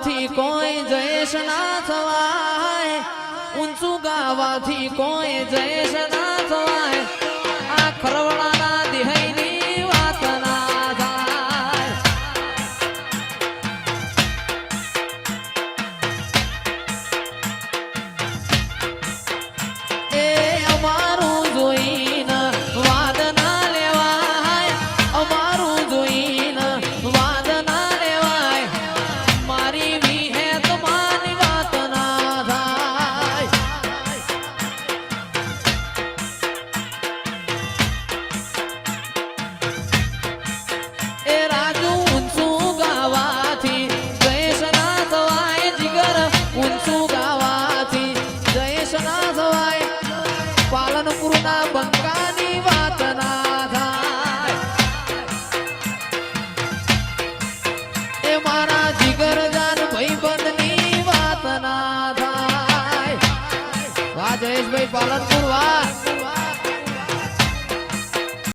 ગાવાથી કોઈ જયેશ ના થવાય, ઊંચું ગાવાથી કોઈ જયેશ ના થવાય, આ ખરવડાના દિહૈની વાત ના થાય. એ અમારું જોઈને વાદ ના લેવાય, અમારું જોઈને વાદ ના લેવાય, મારી વિહેત માની વાત ના થાય. એ રાજુ ઊંચું ગાવાથી જયેશ ના થવાય, જીગર ઊંચું ગાવાથી જયેશ ના થવાય, પાલનપુરના બંકાની વાત ના થાય. એ મારા જીગર જાન ભાઈબંધની વાત ના થાય. વાહ જયેશભાઈ પાલનપુર વાહ.